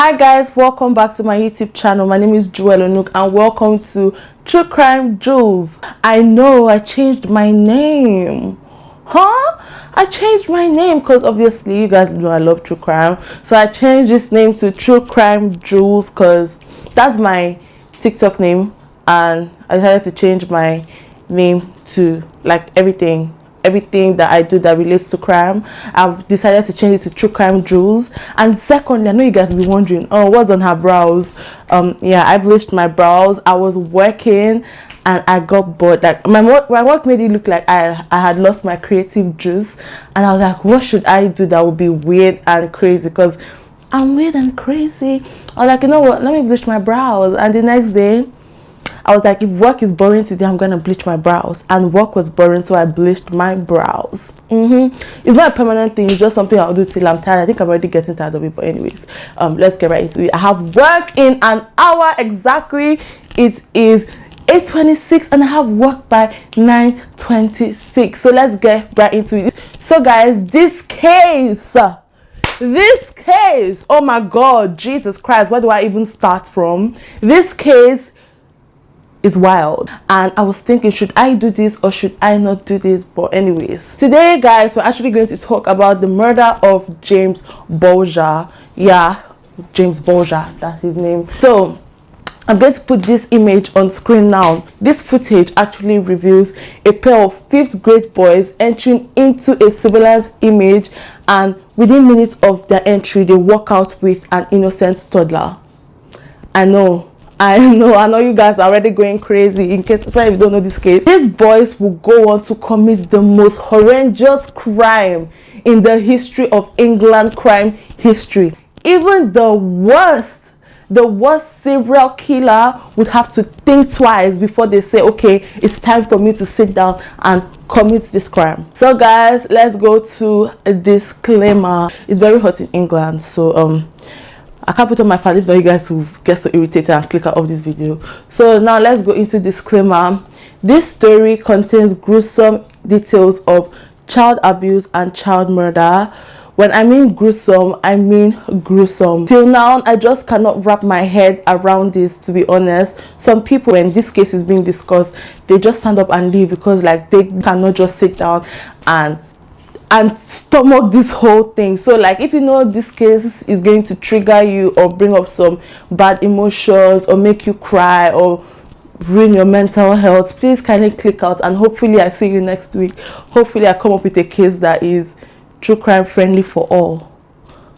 Hi guys, welcome back to my YouTube channel. My name is Joel and welcome to True Crime Jules. I know I changed my name. I changed my name because obviously you guys know I love true crime. So I changed this name to True Crime Jules because that's my TikTok name, and I decided to change my name to like everything that I do that relates to crime. I've decided to change it to True Crime Jules. And secondly, I know you guys will be wondering, oh, what's on her brows? Yeah, I bleached my brows. I was working and I got bored. Like my work made it look like I had lost my creative juice, and I was like, what should I do that would be weird and crazy? Because I'm weird and crazy. I was like, you know what, let me bleach my brows. And the next day I was like, if work is boring today, I'm gonna bleach my brows. And work was boring, so I bleached my brows. It's not a permanent thing, it's just something I'll do till I'm tired. I think I'm already getting tired of it, but anyways, let's get right into it. I have work in an hour exactly. It is 8:26 and I have work by 9:26. So let's get right into it. So guys, this case, oh my god, Jesus Christ, where do I even start from? This case is wild, and I was thinking, should I do this or should I not do this? But anyways, today guys, we're actually going to talk about the murder of James Bulger. Yeah, James Bulger, that's his name. So I'm going to put this image on screen now. This footage actually reveals a pair of 5th grade boys entering into a surveillance image, and within minutes of their entry they walk out with an innocent toddler. I know you guys are already going crazy. In case if you don't know this case, these boys will go on to commit the most horrendous crime in the history of England crime history. Even the worst serial killer would have to think twice before they say, okay, it's time for me to sit down and commit this crime. So guys, let's go to a disclaimer. It's very hot in England, so I can't put on my fan if not you guys will get so irritated and click out of this video. So now let's go into disclaimer. This story contains gruesome details of child abuse and child murder. When I mean gruesome, I mean gruesome. Till now, I just cannot wrap my head around this, to be honest. Some people, when this case is being discussed, they just stand up and leave because like they cannot just sit down and stomach this whole thing. So like, if you know this case is going to trigger you or bring up some bad emotions or make you cry or ruin your mental health, please kindly click out, and hopefully I see you next week. Hopefully I come up with a case that is true crime friendly for all,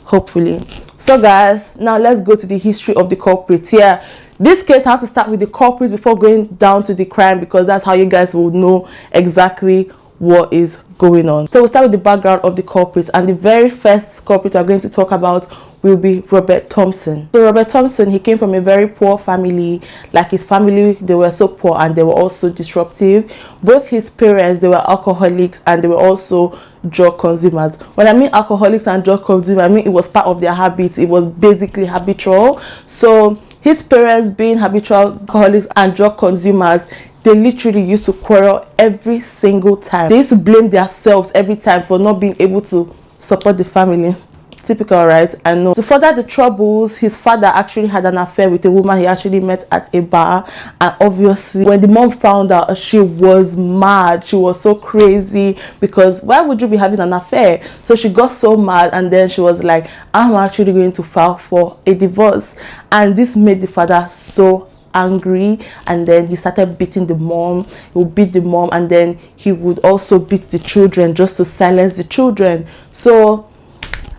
hopefully. So guys, now let's go to the history of the culprits. Yeah, this case I have to start with the culprits before going down to the crime, because that's how you guys will know exactly what is going on. So we'll start with the background of the culprit, and the very first culprit we're going to talk about will be Robert Thompson. So Robert Thompson, he came from a very poor family. Like his family, they were so poor and they were also disruptive. Both his parents, they were alcoholics and they were also drug consumers. When I mean alcoholics and drug consumers, I mean it was part of their habits. It was basically habitual. So his parents, being habitual alcoholics and drug consumers, they literally used to quarrel every single time. They used to blame themselves every time for not being able to support the family. Typical, right? I know. To further the troubles, his father actually had an affair with a woman he actually met at a bar, and obviously when the mom found out, she was mad. She was so crazy, because why would you be having an affair? So she got so mad, and then she was like, I'm actually going to file for a divorce. And this made the father so angry, and then he started beating the mom. He would beat the mom, and then he would also beat the children just to silence the children. So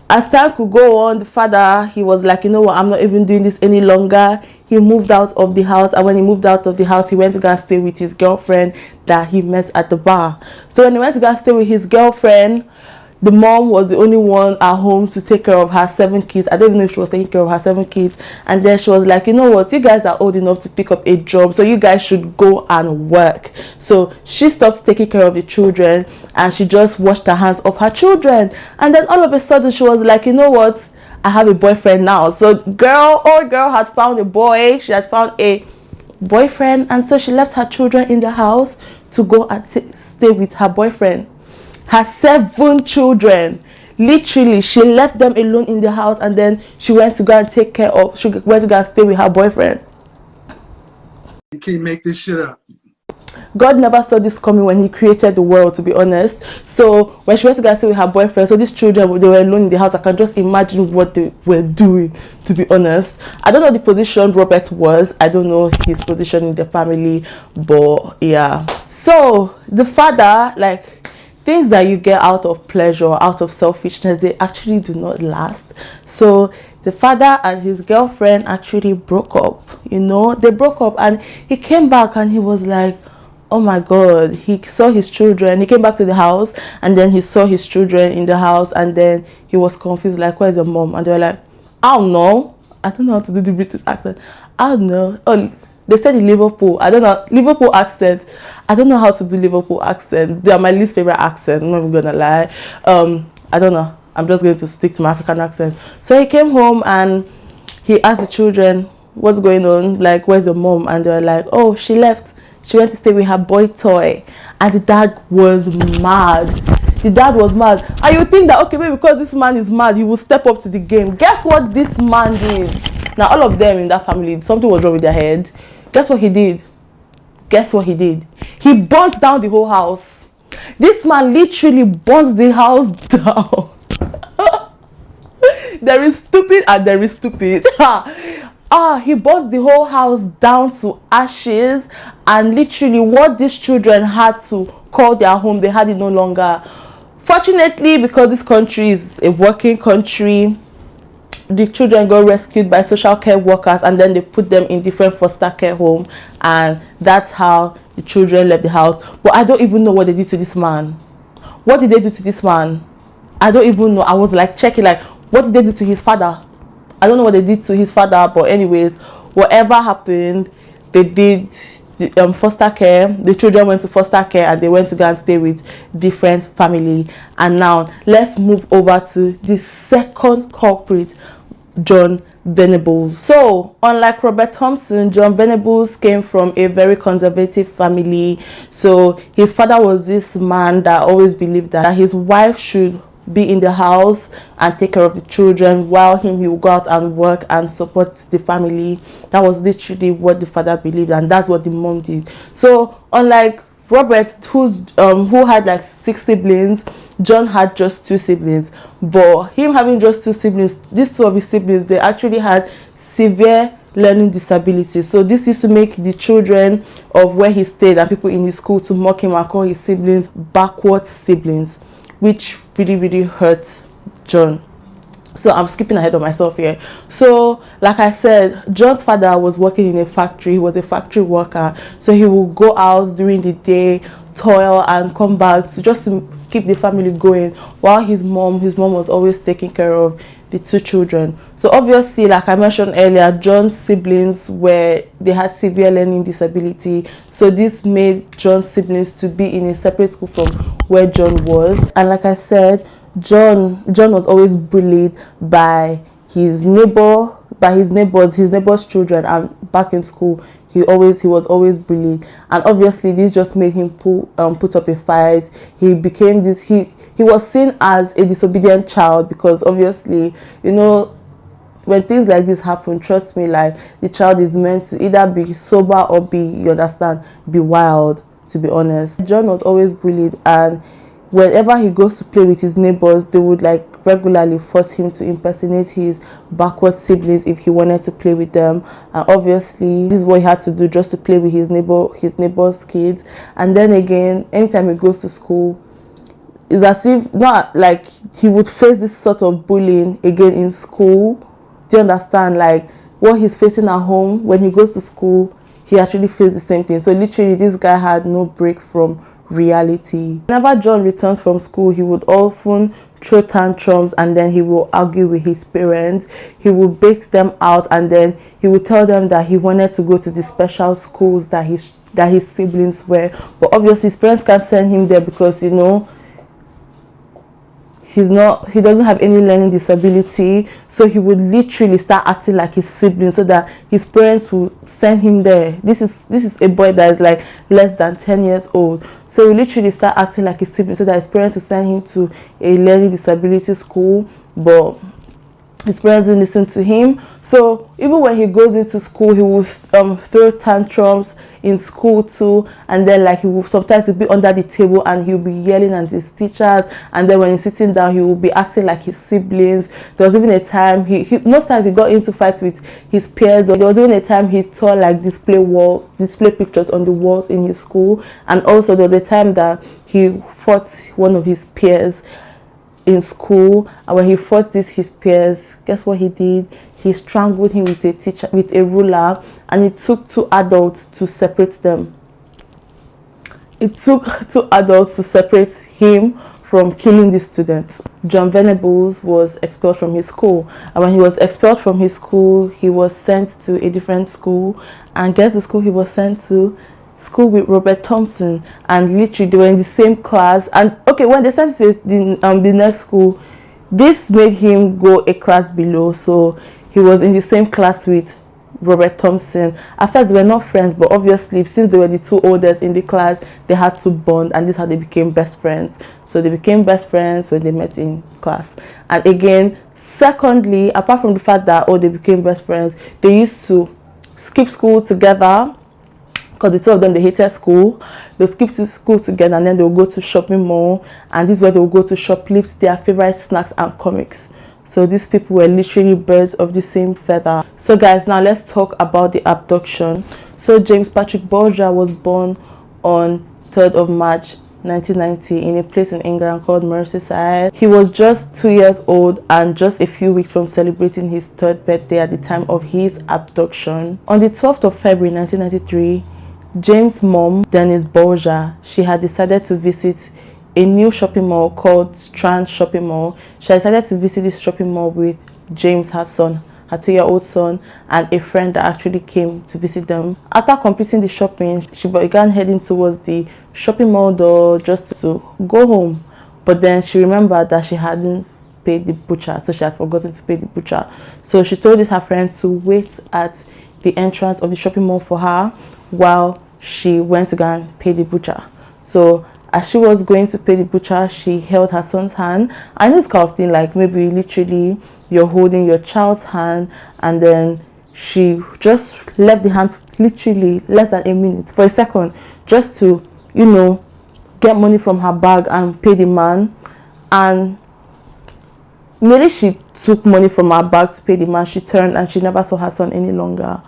as time could go on, the father, he was like, you know what, I'm not even doing this any longer. He moved out of the house, and when he moved out of the house, he went to go and stay with his girlfriend that he met at the bar. So when he went to go and stay with his girlfriend, the mom was the only one at home to take care of her 7 kids. I don't even know if she was taking care of her 7 kids. And then she was like, you know what, you guys are old enough to pick up a job, so you guys should go and work. So she stopped taking care of the children, and she just washed her hands of her children. And then all of a sudden she was like, you know what, I have a boyfriend now. So old girl had found a boy. She had found a boyfriend, and so she left her children in the house to go and stay with her boyfriend. Her 7 children Literally, she left them alone in the house, and then she went to go and take care of, she went to go and stay with her boyfriend. You can't make this shit up. God never saw this coming when he created the world, to be honest. So when she went to go and stay with her boyfriend, so these children, they were alone in the house. I can just imagine what they were doing, to be honest. I don't know the position Robert was. I don't know his position in the family, but yeah. So the father, like, things that you get out of pleasure, out of selfishness, they actually do not last. So the father and his girlfriend actually broke up. You know, they broke up, and he came back and he was like, oh my God, he saw his children. He came back to the house, and then he saw his children in the house, and then he was confused, like, where's your mom? And they were like, I don't know. I don't know how to do the British accent. I don't know. Oh, they said in Liverpool. I don't know. Liverpool accent. I don't know how to do Liverpool accent. They are my least favorite accent. I'm not even gonna lie. I don't know. I'm just going to stick to my African accent. So he came home and he asked the children, what's going on? Like, where's your mom? And they were like, oh, she left. She went to stay with her boy toy. And the dad was mad. The dad was mad. And you think that, okay, maybe because this man is mad, he will step up to the game. Guess what this man did? Now, all of them in that family, something was wrong with their head. Guess what he did? Guess what he did? He burnt down the whole house. This man literally burnt the house down. There is stupid and there is stupid. He burnt the whole house down to ashes, and literally what these children had to call their home, they had it no longer. Fortunately, because this country is a working country, the children got rescued by social care workers, and then they put them in different foster care home, and that's how the children left the house. But I don't even know what they did to this man. What did they do to this man? I don't even know. I was like checking, like, what did they do to his father? I don't know what they did to his father, but anyways, whatever happened, they did the foster care. The children went to foster care, and they went to go and stay with different family. And now let's move over to the second culprit, Jon Venables. So unlike Robert Thompson, Jon Venables came from a very conservative family. So his father was this man that always believed that his wife should be in the house and take care of the children, while he will go out and work and support the family. That was literally what the father believed, and that's what the mom did. So unlike Robert, who had like 6 siblings, Jon had just 2 siblings. But him having just 2 siblings, these 2 of his siblings, they actually had severe learning disabilities. So this used to make the children of where he stayed and people in his school to mock him and call his siblings backward siblings, which really hurt Jon. So I'm skipping ahead of myself here. So like I said, Jon's father was working in a factory. He was a factory worker, so he would go out during the day, toil, and come back to just to keep the family going, while his mom was always taking care of the 2 children. So obviously, like I mentioned earlier, Jon's siblings they had severe learning disability, so this made Jon's siblings to be in a separate school from where Jon was. And like I said, Jon was always bullied by his neighbors, his neighbors' children, and back in school he was always bullied. And obviously this just made him put up a fight. He became this, he was seen as a disobedient child, because obviously, you know, when things like this happen, trust me, like, the child is meant to either be sober or be wild, to be honest. Jon was always bullied, and whenever he goes to play with his neighbors, they would like regularly force him to impersonate his backward siblings if he wanted to play with them. And obviously this is what he had to do, just to play with his neighbor's kids. And then again, anytime he goes to school, it's as if not like he would face this sort of bullying again in school. Do you understand? Like, what he's facing at home, when he goes to school, he actually faces the same thing. So literally this guy had no break from reality. Whenever Jon returns from school, he would often throw tantrums, and then he will argue with his parents. He will bait them out, and then he will tell them that he wanted to go to the special schools that his siblings were, but obviously his parents can't send him there because, you know, he doesn't have any learning disability, so he would literally start acting like his sibling so that his parents will send him there. This is a boy that is like less than 10 years old, so he literally start acting like his sibling so that his parents will send him to a learning disability school, but his parents didn't listen to him. So even when he goes into school, he will throw tantrums in school too, and then like he will sometimes be under the table and he'll be yelling at his teachers, and then when he's sitting down he will be acting like his siblings. There was even a time he most times he got into fights with his peers. There was even a time he tore like display pictures on the walls in his school, and also there was a time that he fought one of his peers in school, and when he fought his peers, guess what he did? He strangled him with a ruler, and it took two adults to separate them. It took two adults to separate him from killing the students. Jon Venables was expelled from his school, and when he was expelled from his school, he was sent to a different school, and guess the school he was sent to? School with Robert Thompson. And literally they were in the same class. And okay, when they sent to the next school, this made him go a class below, so he was in the same class with Robert Thompson. At first they were not friends, but obviously since they were the two oldest in the class, they had to bond, and this is how they became best friends. So they became best friends when they met in class. And again, secondly, apart from the fact that they became best friends, they used to skip school together, because the two of them, they hated school. They'll skip to school together, and then they'll go to shopping mall, and this is where they'll go to shoplift their favorite snacks and comics. So these people were literally birds of the same feather. So guys, now let's talk about the abduction. So James Patrick Bulger was born on 3rd of March 1990 in a place in England called Merseyside. He was just 2 years old and just a few weeks from celebrating his 3rd birthday at the time of his abduction. On the 12th of February 1993, James' mom, Dennis Bolger, she had decided to visit a new shopping mall called Strand Shopping Mall. She had decided to visit this shopping mall with James, her son, her 2-year-old son, and a friend that actually came to visit them. After completing the shopping, she began heading towards the shopping mall door just to go home. But then she remembered that she hadn't paid the butcher, so she had forgotten to pay the butcher. So she told her friend to wait at the entrance of the shopping mall for her while she went to go and pay the butcher. So as she was going to pay the butcher, she held her son's hand. And this kind of thing, like maybe literally you're holding your child's hand, and then she just left the hand literally less than a minute, for a second, just to, you know, get money from her bag and pay the man. And immediately she took money from her bag to pay the man, she turned and she never saw her son any longer.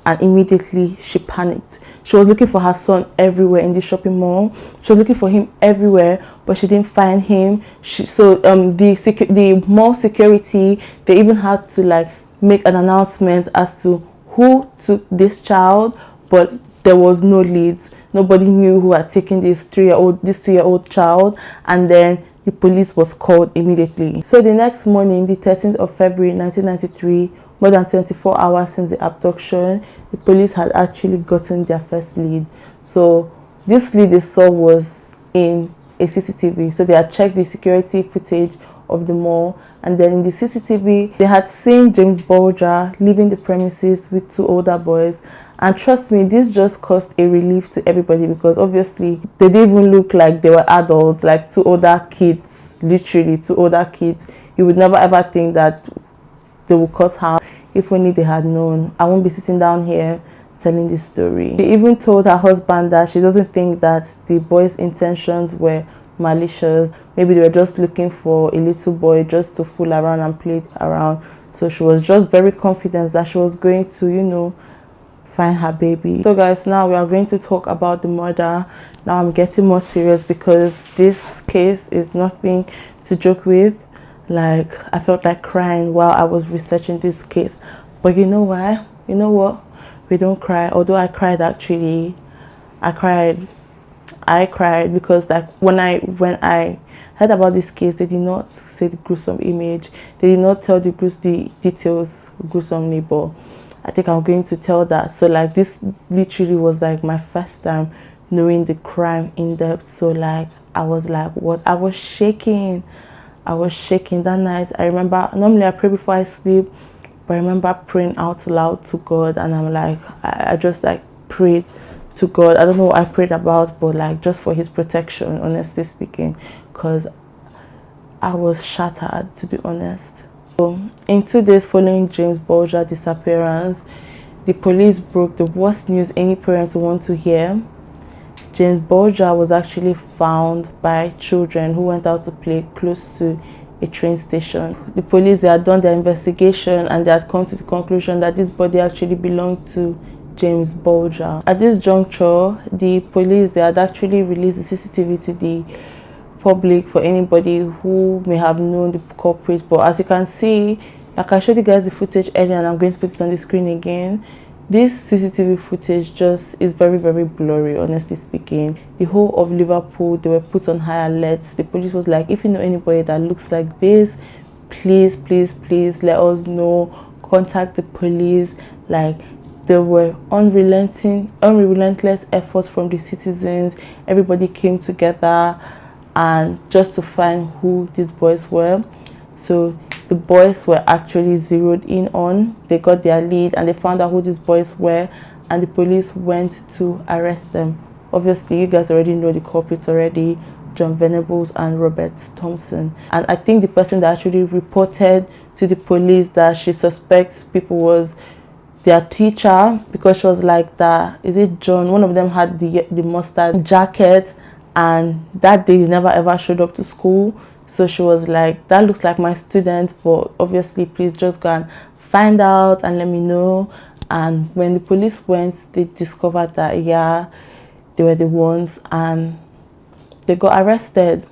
And immediately she panicked. She was looking for her son everywhere in the shopping mall. She was looking for him everywhere, but she didn't find him. The mall security, they even had to like make an announcement as to who took this child, but there was no leads. Nobody knew who had taken this 2-year-old child, and then the police was called immediately. So the next morning, the 13th of February 1993, more than 24 hours since the abduction, the police had actually gotten their first lead. So this lead they saw was in a CCTV. So they had checked the security footage of the mall, and then in the CCTV they had seen James Bulger leaving the premises with 2 older boys. And trust me, this just caused a relief to everybody, because obviously they didn't even look like they were adults, like 2 older kids, literally 2 older kids. You would never ever think that they would cause harm. If only they had known. I won't be sitting down here telling this story. She even told her husband that she doesn't think that the boys' intentions were malicious. Maybe they were just looking for a little boy just to fool around and play around. So she was just very confident that she was going to, you know, find her baby. So guys, now we are going to talk about the murder. Now I'm getting more serious because this case is nothing to joke with. Like, I felt like crying while I was researching this case. But you know why? You know what? We don't cry. Although I cried, actually. I cried because like when I heard about this case, they did not say the gruesome image. They did not tell the details gruesomely, but I think I'm going to tell that. So like this literally was like my first time knowing the crime in depth. So like I was like, what? I was shaking. I was shaking that night. I remember, normally I pray before I sleep, but I remember praying out loud to God, and I'm like, I just like prayed to God. I don't know what I prayed about, but like just for his protection, honestly speaking, because I was shattered, to be honest. So in 2 days following James Bulger's disappearance, the police broke the worst news any parents want to hear. James Bulger was actually found by children who went out to play close to a train station. The police, they had done their investigation and they had come to the conclusion that this body actually belonged to James Bulger. At this juncture, the police, they had actually released the CCTV to the public for anybody who may have known the culprit. But as you can see, like I showed you guys the footage earlier, and I'm going to put it on the screen again, this CCTV footage just is very, very blurry, honestly speaking. The whole of Liverpool, they were put on high alert. The police was like, if you know anybody that looks like this, please, please, please let us know. Contact the police. Like, there were unrelentless efforts from the citizens. Everybody came together and just to find who these boys were. So the boys were actually zeroed in on. They got their lead and they found out who these boys were, and the police went to arrest them. Obviously, you guys already know the culprits already, Jon Venables and Robert Thompson. And I think the person that actually reported to the police that she suspects people was their teacher, because she was like, that is it John? One of them had the mustard jacket, and that day they never ever showed up to school. So she was like, that looks like my student, but obviously please just go and find out and let me know. And when the police went, they discovered that, yeah, they were the ones, and they got arrested.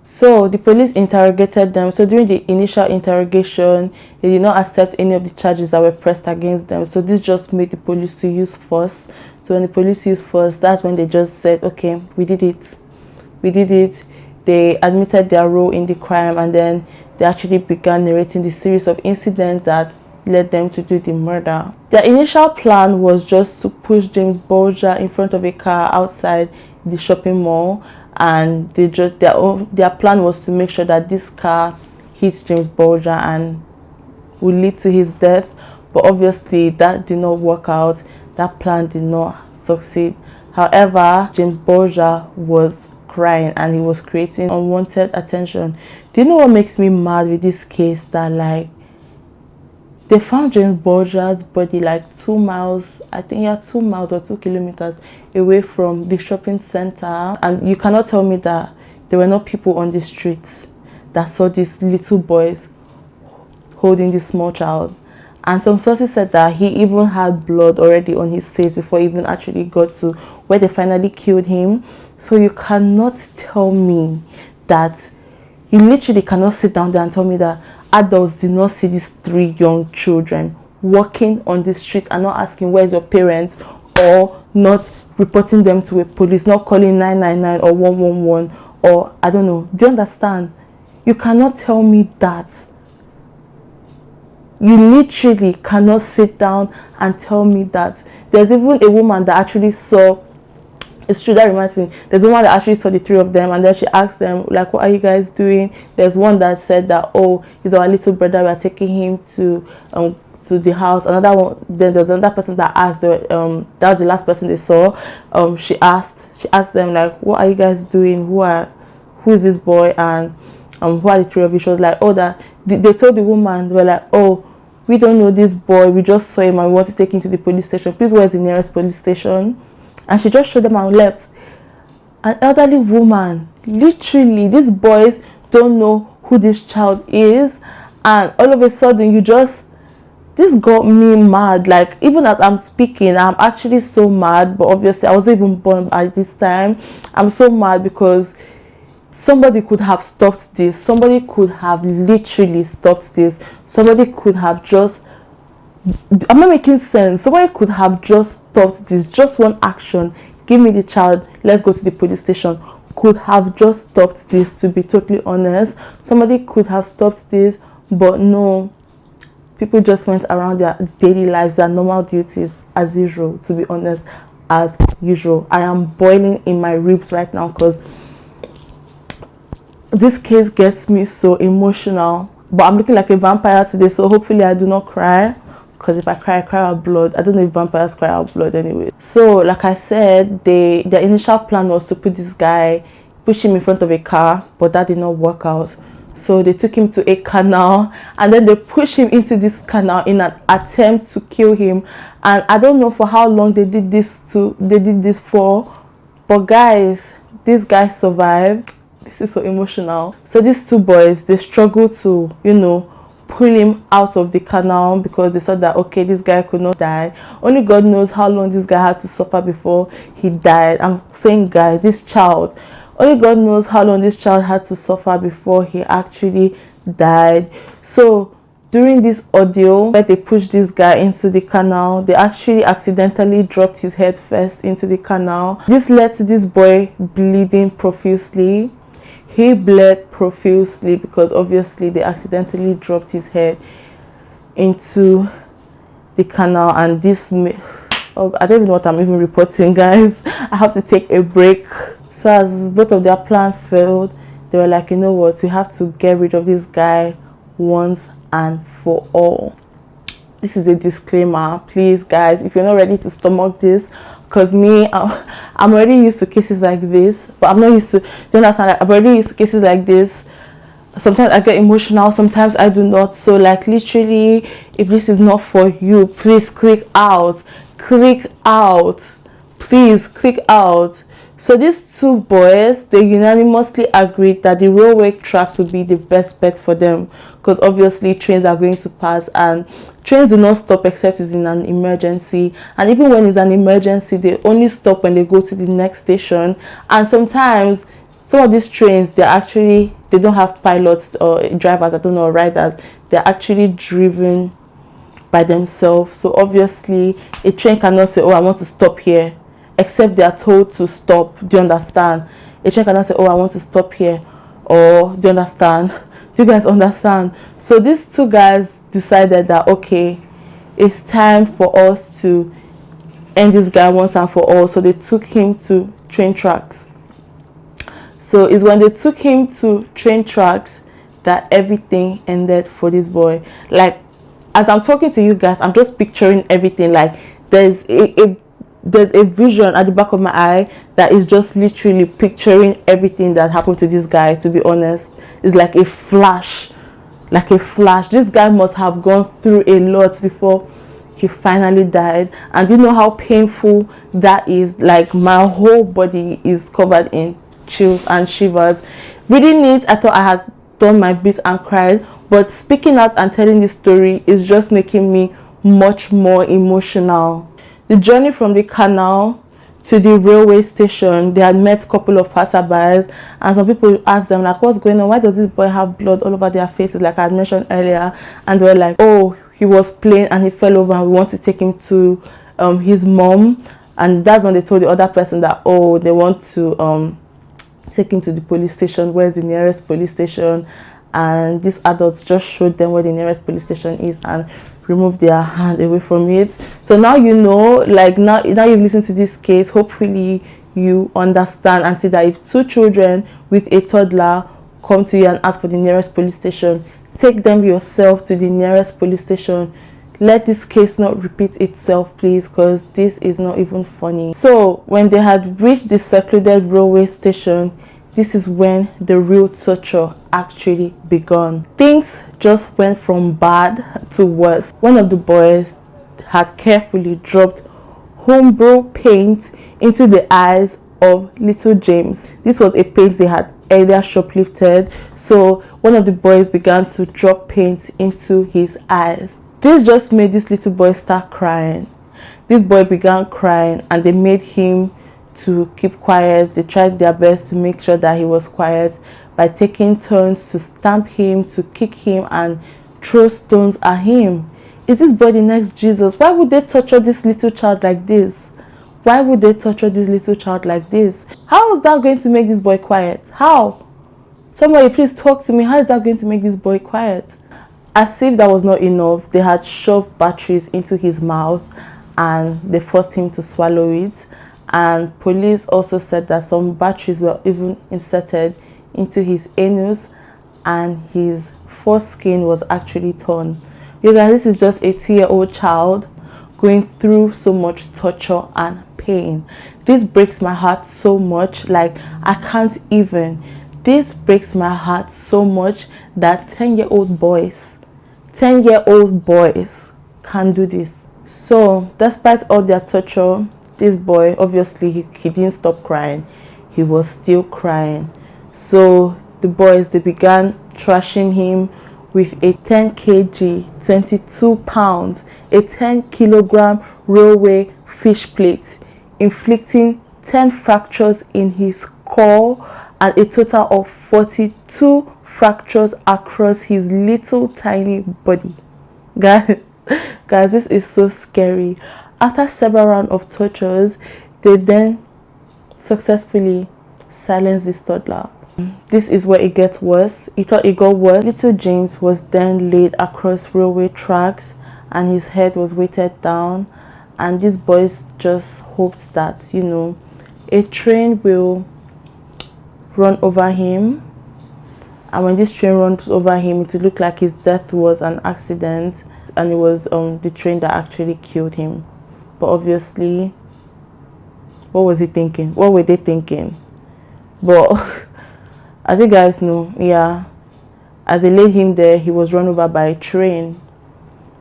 So the police interrogated them. So during the initial interrogation, they did not accept any of the charges that were pressed against them. So this just made the police to use force. So when the police used force, that's when they just said, okay, we did it. We did it. They admitted their role in the crime, and then they actually began narrating the series of incidents that led them to do the murder. Their initial plan was just to push James Bulger in front of a car outside the shopping mall, and their plan was to make sure that this car hits James Bulger and will lead to his death. But obviously that did not work out. That plan did not succeed. However, James Bulger was crying and he was creating unwanted attention. Do you know what makes me mad with this case? That like, they found James Bulger's body like 2 miles, I think, yeah, 2 miles or 2 kilometers away from the shopping center. And you cannot tell me that there were not people on the streets that saw these little boys holding this small child. And some sources said that he even had blood already on his face before he even actually got to where they finally killed him. So you cannot tell me that, you literally cannot sit down there and tell me that adults did not see these 3 young children walking on the street and not asking where's your parents, or not reporting them to a police, not calling 999 or 111, or I don't know. Do you understand? You cannot tell me that. You literally cannot sit down and tell me that. There's even a woman that actually saw, it's true, that reminds me, there's one that actually saw the 3 of them, and then she asked them, like, what are you guys doing? There's one that said that, oh, he's our little brother, we are taking him to the house. Another one, then there's another person that asked, that was the last person they saw. She asked them, like, what are you guys doing? Who is this boy? And who are the 3 of you? She was like, oh, that they told the woman, they were like, oh, we don't know this boy, we just saw him and we want to take him to the police station. Please, where's the nearest police station? And she just showed them and left. An elderly woman, literally, these boys don't know who this child is, and all of a sudden this got me mad. Like, even as I'm speaking, I'm actually so mad. But obviously I wasn't even born at this time. I'm so mad because somebody could have stopped this. Somebody could have literally stopped this. Somebody could have just, I'm not making sense. Somebody could have just stopped this. Just one action. Give me the child. Let's go to the police station. Could have just stopped this, to be totally honest. Somebody could have stopped this, but no. People just went around their daily lives, their normal duties as usual, to be honest, as usual. I am boiling in my ribs right now because This case gets me so emotional, but I'm looking like a vampire today, so hopefully I do not cry, because if I cry out blood. I don't know if vampires cry out blood anyway. So like I said, their initial plan was to put this guy, push him in front of a car, but that did not work out. So they took him to a canal, and then they pushed him into this canal in an attempt to kill him. And I don't know for how long they did this for, but guys, this guy survived. This is so emotional. So these two boys, they struggled to, pull him out of the canal, because they thought that, okay, this guy could not die. Only God knows how long this guy had to suffer before he died. I'm saying, guys, this child, only God knows how long this child had to suffer before he actually died. So during this ordeal where they pushed this guy into the canal, they actually accidentally dropped his head first into the canal. This led to this boy bleeding profusely. He bled profusely because obviously they accidentally dropped his head into the canal, and this I don't even know what I'm even reporting, guys. I have to take a break. So as both of their plans failed, they were like, you know what, we have to get rid of this guy once and for all. This is a disclaimer, please, guys, if you're not ready to stomach this, because me, I'm already used to cases like this, but I'm not used to, do you understand? Like, I'm already used to cases like this. Sometimes I get emotional, sometimes I do not. So like literally, if this is not for you, please click out, please click out. So these two boys, they unanimously agreed that the railway tracks would be the best bet for them, because obviously trains are going to pass, and trains do not stop except it's in an emergency. And even when it's an emergency, they only stop when they go to the next station. And sometimes some of these trains, they don't have pilots or drivers, I don't know, riders. They're actually driven by themselves. So obviously a train cannot say, oh, I want to stop here, except they are told to stop. Do you understand? A train cannot say, oh, I want to stop here, or do you understand? Do you guys understand? So these two guys decided that, okay, it's time for us to end this guy once and for all. So they took him to train tracks. So it's when they took him to train tracks that everything ended for this boy. Like, as I'm talking to you guys, I'm just picturing everything. Like, there's a vision at the back of my eye that is just literally picturing everything that happened to this guy. To be honest, it's like a flash. This guy must have gone through a lot before he finally died. And you know how painful that is? Like, my whole body is covered in chills and shivers. Reading it, I thought I had done my bit and cried, but speaking out and telling this story is just making me much more emotional. The journey from the canal to the railway station, they had met a couple of passerbys, and some people asked them, like, what's going on? Why does this boy have blood all over their faces, like I had mentioned earlier? And they were like, oh, he was playing and he fell over and we want to take him to his mom. And that's when they told the other person that, oh, they want to take him to the police station. Where's the nearest police station? And these adults just showed them where the nearest police station is and remove their hand away from it. So now you know, like now you've listened to this case, hopefully you understand and see that if two children with a toddler come to you and ask for the nearest police station, take them yourself to the nearest police station. Let this case not repeat itself, please, because this is not even funny. So when they had reached the secluded railway station, this is when the real torture actually began. Things just went from bad to worse. One of the boys had carefully dropped homebrew paint into the eyes of little James. This was a paint they had earlier shoplifted. So one of the boys began to drop paint into his eyes. This just made this little boy start crying. This boy began crying and they made him to keep quiet. They tried their best to make sure that he was quiet by taking turns to stamp him, to kick him and throw stones at him. Is this boy the next Jesus? Why would they torture this little child like this? Why would they torture this little child like this? How is that going to make this boy quiet? How? Somebody please talk to me. How is that going to make this boy quiet? As if that was not enough, they had shoved batteries into his mouth and they forced him to swallow it. And police also said that some batteries were even inserted into his anus, and his foreskin was actually torn. You guys, this is just a 2-year-old child going through so much torture and pain. This breaks my heart so much, like I can't even. This breaks my heart so much that 10-year-old boys can do this. So despite all their torture, this boy, obviously he didn't stop crying. He was still crying. So the boys, they began trashing him with a 10 kg, 22 pounds, a 10 kilogram railway fish plate, inflicting 10 fractures in his skull and a total of 42 fractures across his little tiny body. Guys, this is so scary. After several rounds of tortures, they then successfully silenced this toddler. This is where it gets worse. He thought it got worse. Little James was then laid across railway tracks and his head was weighted down, and these boys just hoped that, you know, a train will run over him, and when this train runs over him, it will look like his death was an accident and it was the train that actually killed him. But obviously, what was he thinking? What were they thinking? But as you guys know, yeah, as they laid him there, he was run over by a train.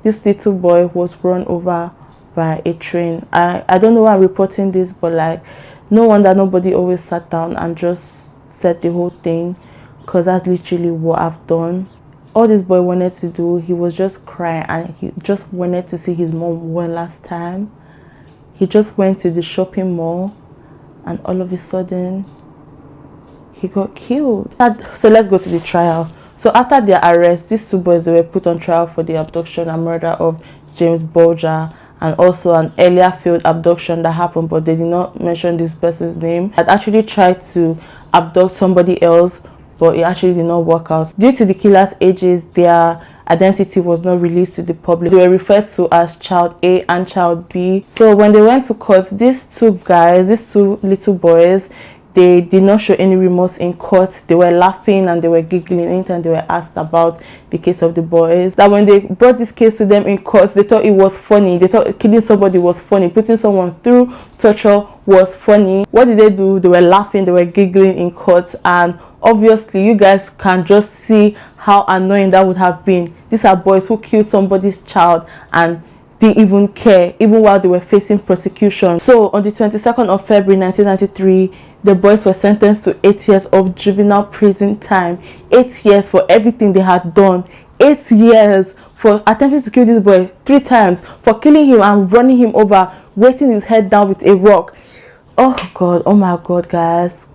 This little boy was run over by a train. I don't know why I'm reporting this, but like, no wonder nobody always sat down and just said the whole thing, because that's literally what I've done. All this boy wanted to do, he was just crying, and he just wanted to see his mom one last time. He just went to the shopping mall, and all of a sudden he got killed. So let's go to the trial. So after their arrest, these two boys, they were put on trial for the abduction and murder of James Bulger, and also an earlier failed abduction that happened, but they did not mention this person's name. Had actually tried to abduct somebody else, but it actually did not work out. Due to the killer's ages, their identity was not released to the public. They were referred to as Child A and Child B. So when they went to court, these two little boys, they did not show any remorse in court. They were laughing and they were giggling anytime they were asked about the case of the boys. That when they brought this case to them in court, they thought it was funny. They thought killing somebody was funny. Putting someone through torture was funny. What did they do? They were laughing, they were giggling in court, and obviously you guys can just see how annoying that would have been. These are boys who killed somebody's child and didn't even care, even while they were facing prosecution. So on the 22nd of February 1993, the boys were sentenced to 8 years of juvenile prison time. 8 years for everything they had done. 8 years for attempting to kill this boy 3 times, for killing him and running him over, weighting his head down with a rock. Oh god, oh my god, guys,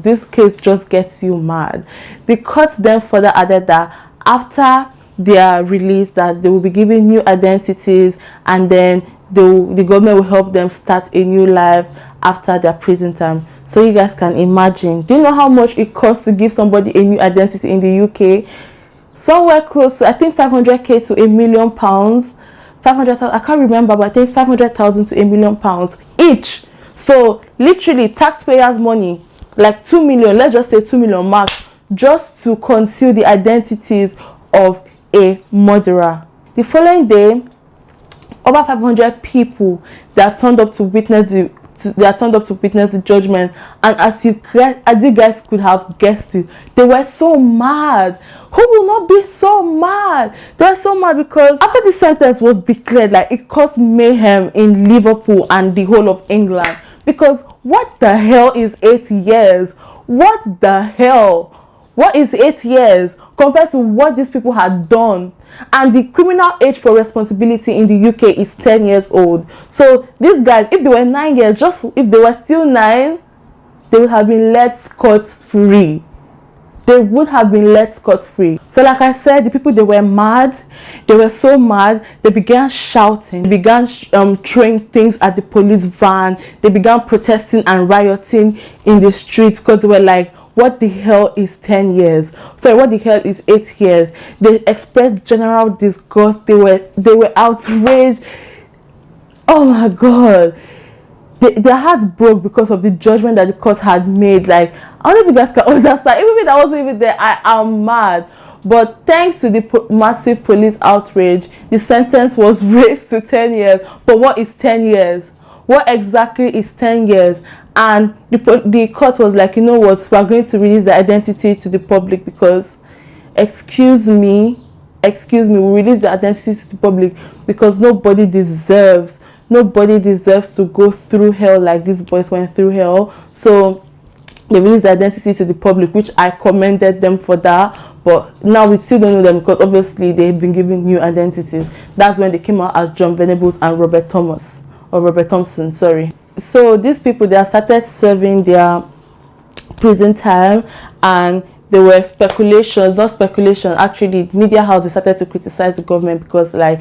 this case just gets you mad. The court then further added that after their release, that they will be given new identities, and then the government will help them start a new life after their prison time. So you guys can imagine, do you know how much it costs to give somebody a new identity in the UK? Somewhere close to, I think, 500k to £1 million. 500,000, I can't remember, but I think 500,000 to £1 million each. So literally taxpayers' money, like 2 million, let's just say 2 million marks, just to conceal the identities of a murderer. The following day, over 500 people that turned up to witness the judgment, and as you guys could have guessed it, they were so mad. Who will not be so mad? They were so mad because after the sentence was declared, like, it caused mayhem in Liverpool and the whole of England. Because what the hell is 8 years? What the hell? What is 8 years compared to what these people had done? And the criminal age for responsibility in the UK is 10 years old. So these guys, if they were 9 years, just if they were still 9, they would have been let scot-free. They would have been let scot-free. So like I said, the people, they were mad. They were so mad. They began shouting. They began throwing things at the police van. They began protesting and rioting in the streets, because they were like, what the hell is 10 years? Sorry, what the hell is 8 years? They expressed general disgust. They were outraged. Oh my god. their hearts broke because of the judgment that the court had made. Like, I don't know if you guys can understand. Even if I wasn't even there, I am mad. But thanks to the massive police outrage, the sentence was raised to 10 years. But what is 10 years? What exactly is 10 years? And the court was like, you know what, we're going to release the identity to the public because, excuse me, we release the identity to the public because nobody deserves to go through hell like these boys went through hell. So they released the identity to the public, which I commended them for that. But now we still don't know them because obviously they've been given new identities. That's when they came out as Jon Venables and Robert Thompson, sorry. So these people, they have started serving their prison time, and there were speculation, actually media houses started to criticize the government because, like,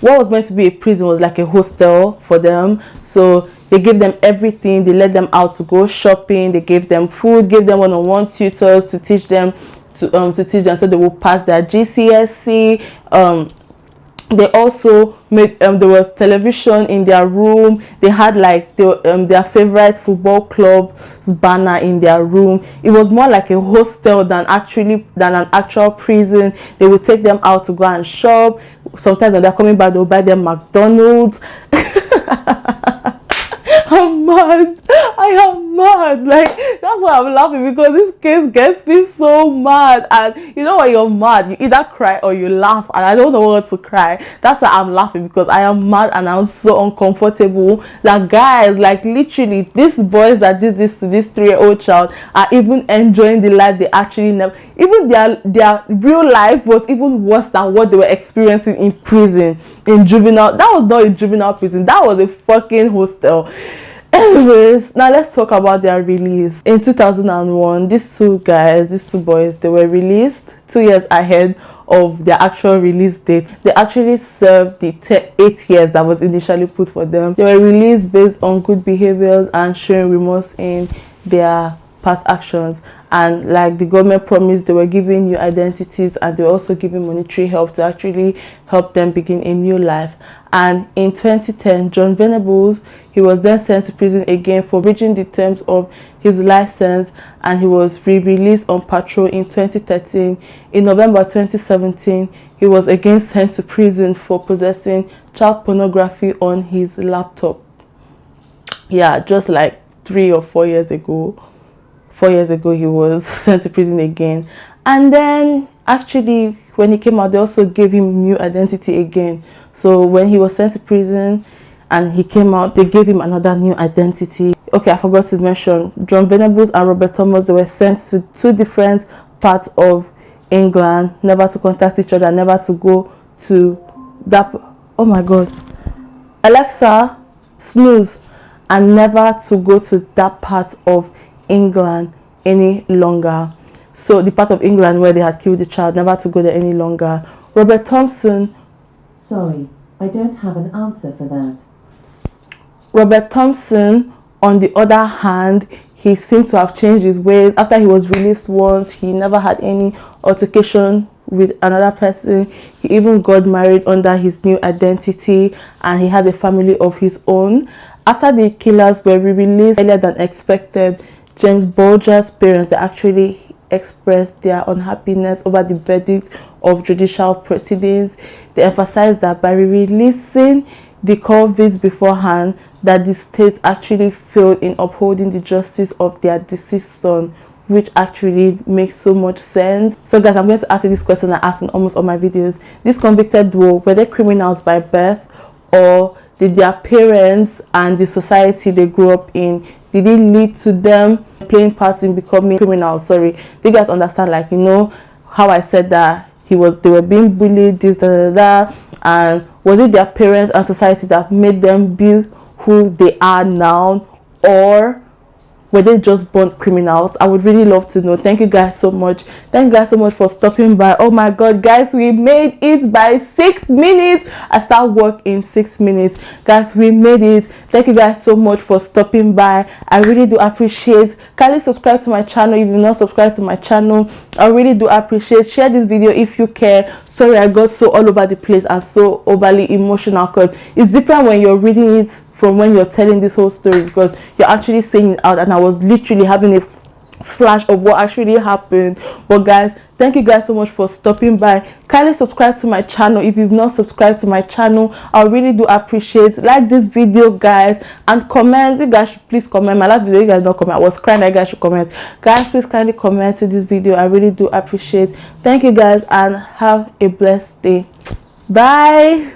what was meant to be a prison was like a hostel for them. So they gave them everything. They let them out to go shopping. They gave them food, gave them one-on-one tutors to teach them so they will pass their GCSE. They also made there was television in their room. They had like their favorite football club's banner in their room. It was more like a hostel than an actual prison. They would take them out to go and shop. Sometimes when they're coming back, they'll buy them McDonald's. I'm mad. I am mad. Like, that's why I'm laughing, because this case gets me so mad. And you know when you're mad, you either cry or you laugh, and I don't know what to cry. That's why I'm laughing, because I am mad and I'm so uncomfortable. Like, guys, like literally, these boys that did this to this 3-year-old child are even enjoying the life they actually never. Even their real life was even worse than what they were experiencing in prison, in juvenile. That was not a juvenile prison. That was a fucking hostel. Anyways, now let's talk about their release. In 2001, these two boys, they were released 2 years ahead of their actual release date. They actually served the 8 years that was initially put for them. They were released based on good behaviors and showing remorse in their past actions. And like the government promised, they were giving new identities, and they were also giving monetary help to actually help them begin a new life. And in 2010, Jon Venables, he was then sent to prison again for breaching the terms of his license, and he was re-released on parole in 2013. In November 2017, he was again sent to prison for possessing child pornography on his laptop. Yeah, just like 3 or 4 years ago. 4 years ago, he was sent to prison again. And then actually when he came out, they also gave him new identity again. So when he was sent to prison and he came out, they gave him another new identity. Okay, I forgot to mention, Jon Venables and Robert Thompson, they were sent to 2 different parts of England, never to contact each other, never to go to that. Oh my god, Alexa, snooze. And never to go to that part of England any longer. So the part of England where they had killed the child, never to go there any longer. Robert Thompson, sorry, I don't have an answer for that. Robert Thompson, on the other hand, he seemed to have changed his ways. After he was released once, he never had any altercation with another person. He even got married under his new identity, and he has a family of his own. After the killers were released earlier than expected, James Bulger's parents actually expressed their unhappiness over the verdict of judicial proceedings. They emphasized that by releasing the convicts beforehand, that the state actually failed in upholding the justice of their deceased son, which actually makes so much sense. So guys, I'm going to ask you this question I ask in almost all my videos. These convicted duo, were they criminals by birth, or did their parents and the society they grew up in, did it lead to them playing parts in becoming criminals? Sorry, do you guys understand? Like, you know how I said that they were being bullied, this, and was it their parents and society that made them be who they are now, or were they just born criminals? I would really love to know. Thank you guys so much. Thank you guys so much for stopping by. Oh my god, guys, we made it by 6 minutes. I start work in 6 minutes. Guys, we made it. Thank you guys so much for stopping by. I really do appreciate. Kindly subscribe to my channel if you're not subscribed to my channel. I really do appreciate. Share this video if you care. Sorry, I got so all over the place and so overly emotional, because it's different when you're reading it from when you're telling this whole story, because you're actually saying it out, and I was literally having a flash of what actually happened. But guys, thank you guys so much for stopping by. Kindly subscribe to my channel if you've not subscribed to my channel. I really do appreciate. Like this video, guys, and comment. You guys should please comment. My last video, you guys don't comment. I was crying that you guys should comment. Guys, please kindly comment to this video. I really do appreciate. Thank you guys, and have a blessed day. Bye.